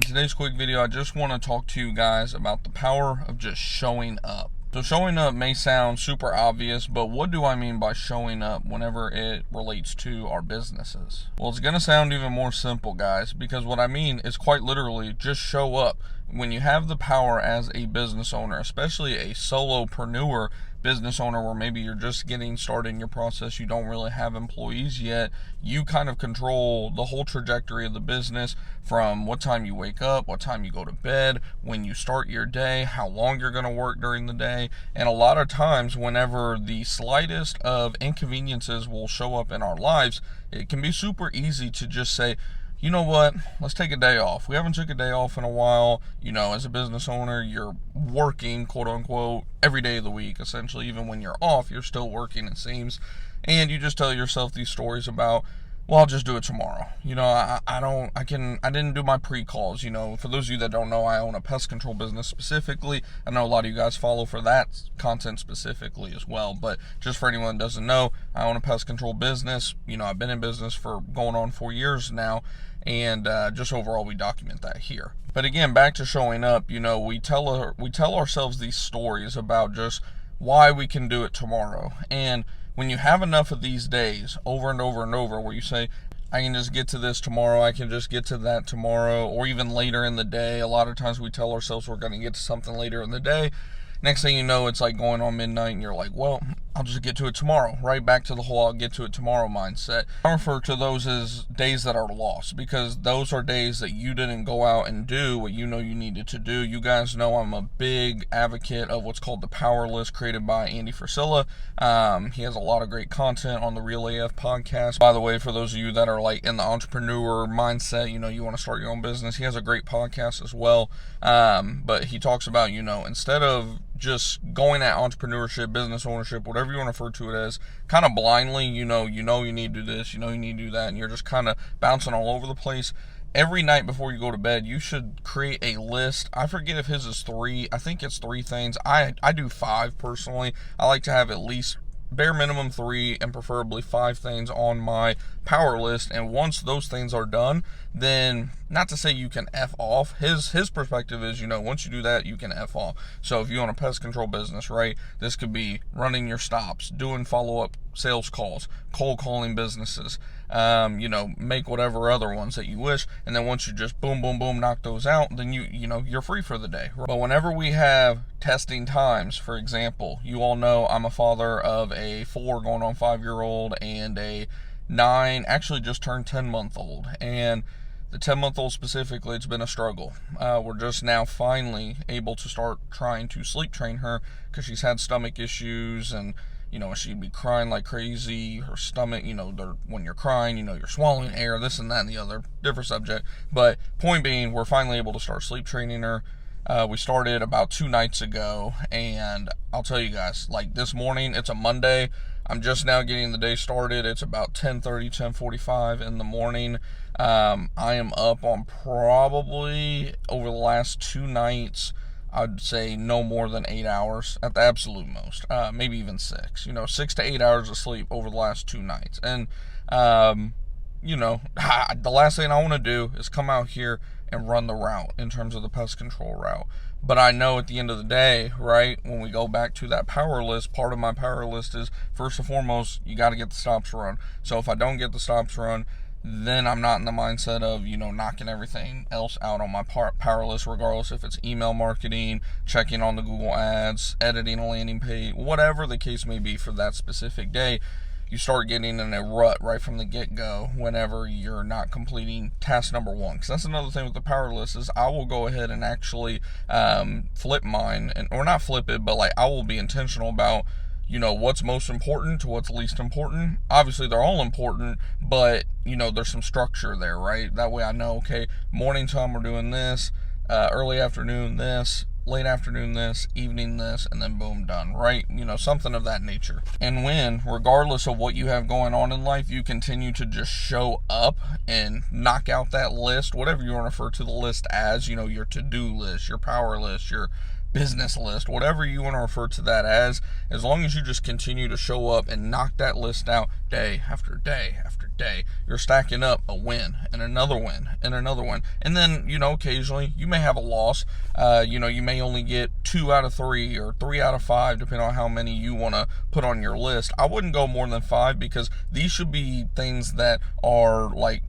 today's quick video, I just want to talk to you guys about the power of just showing up. So showing up may sound super obvious, but what do I mean by showing up whenever it relates to our businesses? Well, it's going to sound even more simple, guys, because what I mean is quite literally just show up. When you have the power as a business owner, especially a solopreneur business owner where maybe you're just getting started in your process, you don't really have employees yet, you kind of control the whole trajectory of the business from what time you wake up, what time you go to bed, when you start your day, how long you're going to work during the day. And a lot of times whenever the slightest of inconveniences will show up in our lives, it can be super easy to just say, you know what, let's take a day off. We haven't took a day off in a while. You know, as a business owner, you're working, quote unquote, every day of the week, essentially. Even when you're off, you're still working, it seems. And you just tell yourself these stories about, well, I'll just do it tomorrow. You know, I didn't do my pre-calls. You know, for those of you that don't know, I own a pest control business specifically. I know a lot of you guys follow for that content specifically as well. But just for anyone that doesn't know, I own a pest control business. You know, I've been in business for going on 4 years now. And just overall, we document that here. But again, back to showing up, you know, we tell ourselves these stories about just why we can do it tomorrow. And when you have enough of these days over and over and over where you say, I can just get to this tomorrow, I can just get to that tomorrow, or even later in the day. A lot of times we tell ourselves we're going to get to something later in the day. Next thing you know, it's like going on midnight and you're like, well, I'll just get to it tomorrow. Right back to the whole I'll get to it tomorrow mindset. I refer to those as days that are lost, because those are days that you didn't go out and do what you know you needed to do. You guys know I'm a big advocate of what's called the Power List, created by Andy Frisella. He has a lot of great content on the Real AF podcast. By the way, for those of you that are like in the entrepreneur mindset, you know, you want to start your own business, he has a great podcast as well. But he talks about, you know, instead of just going at entrepreneurship, business ownership, whatever you want to refer to it as, kind of blindly, you know you need to do this, you know you need to do that, and you're just kind of bouncing all over the place. Every night before you go to bed, you should create a list. I forget if his is 3. I think it's 3 things. I do 5 personally. I like to have at least bare minimum 3 and preferably 5 things on my power list. And once those things are done, then not to say you can F off. His perspective is, you know, once you do that, you can F off. So if you own a pest control business, right, this could be running your stops, doing follow-up sales calls, cold calling businesses, you know, make whatever other ones that you wish. And then once you just boom, boom, boom, knock those out, then you know, you're free for the day. But whenever we have testing times, for example, you all know I'm a father of a 4 going on 5-year-old and a 9, actually just turned 10-month-old. And the 10-month-old specifically, it's been a struggle. We're just now finally able to start trying to sleep train her because she's had stomach issues, and you know, she'd be crying like crazy. Her stomach, you know, when you're crying, you know, you're swallowing air, this and that and the other, different subject. But point being, we're finally able to start sleep training her. We started about 2 nights ago, and I'll tell you guys, like this morning, it's a Monday. I'm just now getting the day started. It's about 10:30, 10:45 in the morning. I am up on probably over the last 2 nights, I'd say no more than 8 hours at the absolute most, maybe even 6, you know, 6 to 8 hours of sleep over the last 2 nights. And, you know, the last thing I want to do is come out here and run the route in terms of the pest control route. But I know at the end of the day, right, when we go back to that power list, part of my power list is, first and foremost, you got to get the stops run. So if I don't get the stops run, then I'm not in the mindset of, you know, knocking everything else out on my power list, regardless if it's email marketing, checking on the Google ads, editing a landing page, whatever the case may be for that specific day. You start getting in a rut right from the get-go whenever you're not completing task number 1. Because that's another thing with the power list is I will go ahead and actually flip mine, or not flip it, but like I will be intentional about, you know, what's most important to what's least important. Obviously, they're all important, but, you know, there's some structure there, right? That way I know, okay, morning time we're doing this, early afternoon this, late afternoon this, evening this, and then boom, done, right? You know, something of that nature. And when, regardless of what you have going on in life, you continue to just show up and knock out that list, whatever you want to refer to the list as, you know, your to-do list, your power list, your business list, whatever you want to refer to that as long as you just continue to show up and knock that list out day after day after day, you're stacking up a win and another win and another one. And then, occasionally you may have a loss. You may only get 2 out of 3 or 3 out of 5, depending on how many you want to put on your list. I wouldn't go more than 5, because these should be things that are like,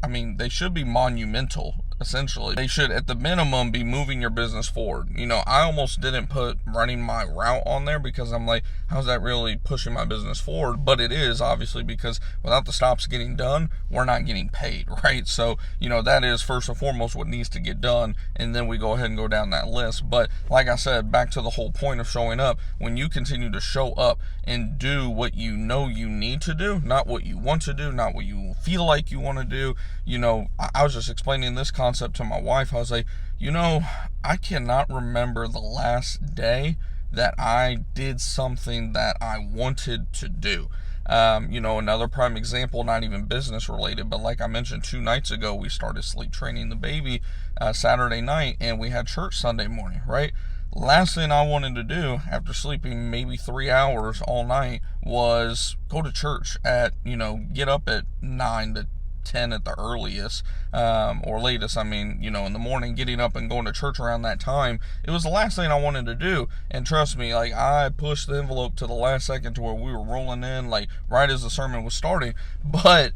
they should be monumental. Essentially, they should at the minimum be moving your business forward. I almost didn't put running my route on there, because I'm like, how's that really pushing my business forward? But it is, obviously, because without the stops getting done, we're not getting paid, right? So, that is first and foremost what needs to get done, and then we go ahead and go down that list. But like I said, back to the whole point of showing up, when you continue to show up and do what you know you need to do, not what you want to do, not what you feel like you want to do. I was just explaining this concept to my wife. I was like, I cannot remember the last day that I did something that I wanted to do. Another prime example, not even business related, but like I mentioned 2 nights ago, we started sleep training the baby Saturday night, and we had church Sunday morning, right? Last thing I wanted to do after sleeping maybe 3 hours all night was go to church get up at 9 to 10 at the earliest, or latest, in the morning, getting up and going to church around that time. It was the last thing I wanted to do. And trust me, I pushed the envelope to the last second to where we were rolling in, right as the sermon was starting. But,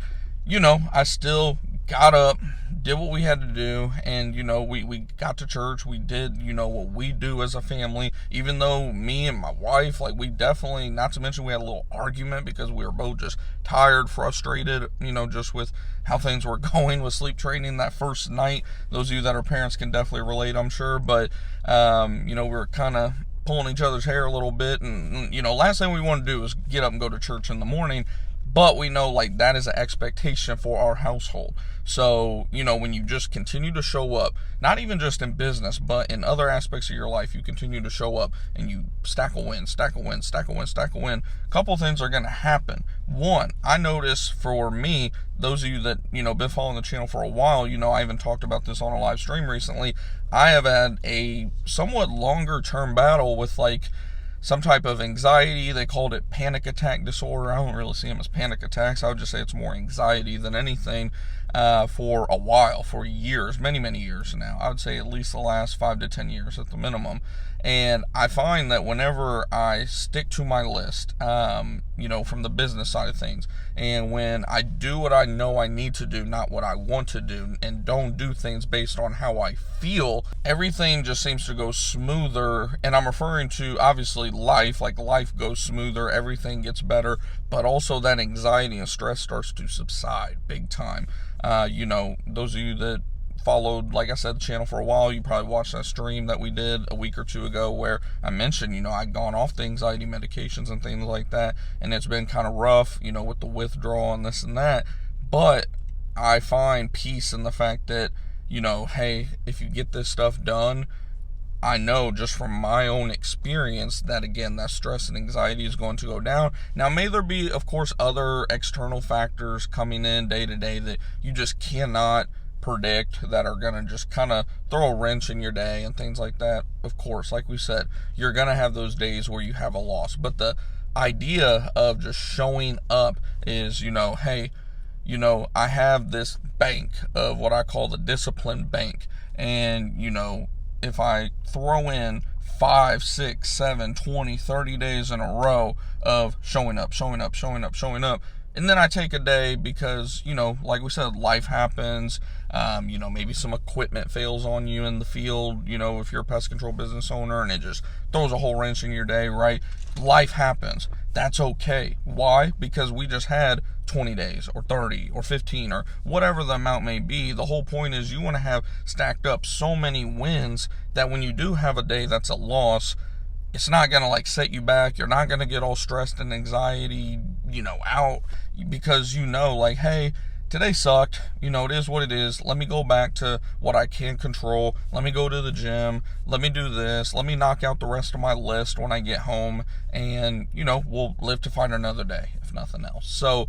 I still got up, did what we had to do, and we got to church. We did what we do as a family, even though me and my wife, we definitely, not to mention we had a little argument because we were both just tired, frustrated, just with how things were going with sleep training that first night. Those of you that are parents can definitely relate, I'm sure. But we were kind of pulling each other's hair a little bit, and last thing we want to do is get up and go to church in the morning. But we know that is an expectation for our household. So, when you just continue to show up, not even just in business, but in other aspects of your life, you continue to show up and you stack a win, stack a win, stack a win, stack a win. A couple things are going to happen. One, I notice for me, those of you that, been following the channel for a while, I even talked about this on a live stream recently. I have had a somewhat longer term battle with some type of anxiety. They called it panic attack disorder. I don't really see them as panic attacks. I would just say it's more anxiety than anything, for a while, for years, many, many years now. I would say at least the last 5 to 10 years at the minimum. And I find that whenever I stick to my list, from the business side of things, and when I do what I know I need to do, not what I want to do, and don't do things based on how I feel, everything just seems to go smoother. And I'm referring to, obviously, life. Life goes smoother, everything gets better, but also that anxiety and stress starts to subside big time. Those of you that followed, like I said, the channel for a while, you probably watched that stream that we did a week or 2 ago where I mentioned, I'd gone off the anxiety medications and things like that, and it's been kind of rough, with the withdrawal and this and that. But I find peace in the fact that, hey, if you get this stuff done, I know just from my own experience that, again, that stress and anxiety is going to go down. Now, may there be, of course, other external factors coming in day to day that you just cannot predict, that are going to just kind of throw a wrench in your day and things like that. Of course, like we said, you're going to have those days where you have a loss. But the idea of just showing up is, hey, I have this bank of what I call the discipline bank. And, if I throw in 5, 6, 7, 20, 30 days in a row of showing up, and then I take a day because, like we said, life happens. Maybe some equipment fails on you in the field, if you're a pest control business owner, and it just throws a whole wrench in your day, right? Life happens. That's okay. Why? Because we just had 20 days or 30 or 15 or whatever the amount may be. The whole point is you want to have stacked up so many wins that when you do have a day that's a loss, it's not going to set you back. You're not going to get all stressed and anxiety, out, because hey, today sucked. It is what it is. Let me go back to what I can control. Let me go to the gym. Let me do this. Let me knock out the rest of my list when I get home, and, we'll live to fight another day, if nothing else. So,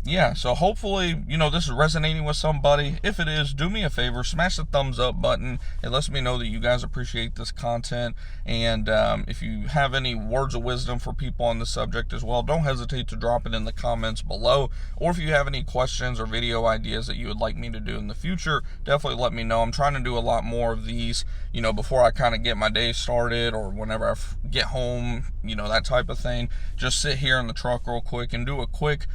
yeah, so hopefully, this is resonating with somebody. If it is, do me a favor, smash the thumbs up button. It lets me know that you guys appreciate this content. And if you have any words of wisdom for people on this subject as well, don't hesitate to drop it in the comments below. Or if you have any questions or video ideas that you would like me to do in the future, definitely let me know. I'm trying to do a lot more of these, before I kind of get my day started, or whenever I get home, that type of thing. Just sit here in the truck real quick and do a quick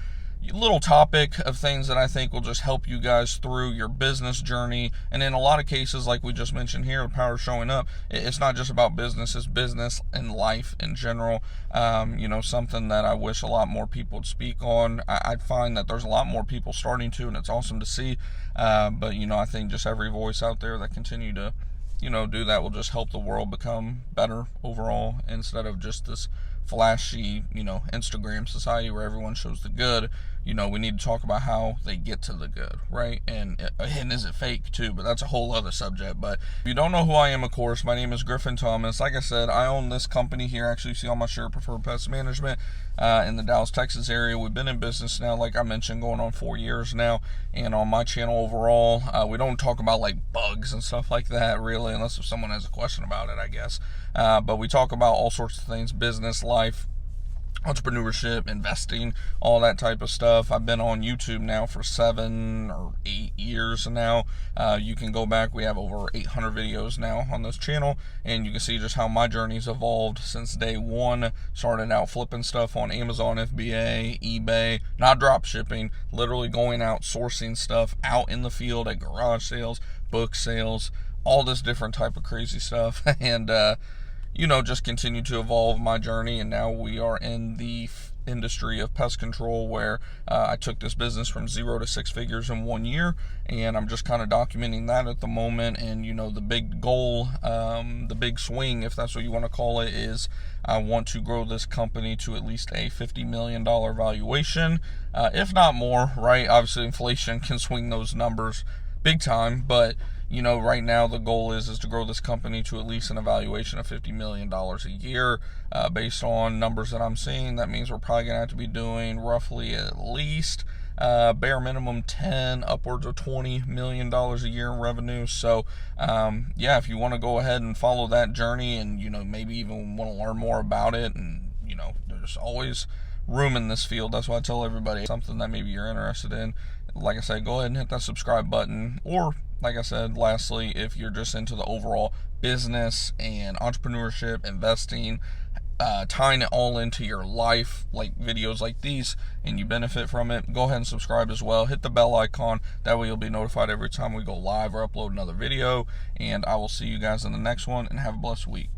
little topic of things that I think will just help you guys through your business journey. And in a lot of cases, like we just mentioned here, the power of showing up, it's not just about business, it's business and life in general. Something that I wish a lot more people would speak on. I find that there's a lot more people starting to, and it's awesome to see. But I think just every voice out there that continue to do that will just help the world become better overall, instead of just this flashy, Instagram society where everyone shows the good. We need to talk about how they get to the good, right? And is it fake too? But that's a whole other subject. But if you don't know who I am, of course, my name is Griffin Thomas. Like I said, I own this company here. Actually, you see on my shirt, Preferred Pest Management, in the Dallas, Texas area. We've been in business now, like I mentioned, going on 4 years now. And on my channel overall, we don't talk about like bugs and stuff like that, really, unless if someone has a question about it, I guess. But we talk about all sorts of things: business, life, entrepreneurship, investing, all that type of stuff. I've been on YouTube now for 7 or 8 years now. You can go back. We have over 800 videos now on this channel, and you can see just how my journey's evolved since day one. Started out flipping stuff on Amazon, FBA, eBay, not drop shipping, literally going out sourcing stuff out in the field at garage sales, book sales, all this different type of crazy stuff. And just continue to evolve my journey, and now we are in the industry of pest control, where I took this business from 0 to 6 figures in 1 year, and I'm just kind of documenting that at the moment. And the big goal, the big swing, if that's what you want to call it, is I want to grow this company to at least a $50 million valuation, if not more, right? Obviously inflation can swing those numbers big time, but right now the goal is to grow this company to at least an evaluation of $50 million a year. Based on numbers that I'm seeing, that means we're probably going to have to be doing roughly at least bare minimum 10, upwards of $20 million a year in revenue. So if you want to go ahead and follow that journey, and maybe even want to learn more about it, and there's always room in this field. That's why I tell everybody, something that maybe you're interested in, like I said, go ahead and hit that subscribe button. Or like I said, lastly, if you're just into the overall business and entrepreneurship, investing, tying it all into your life, like videos like these, and you benefit from it, go ahead and subscribe as well. Hit the bell icon. That way you'll be notified every time we go live or upload another video. And I will see you guys in the next one, and have a blessed week.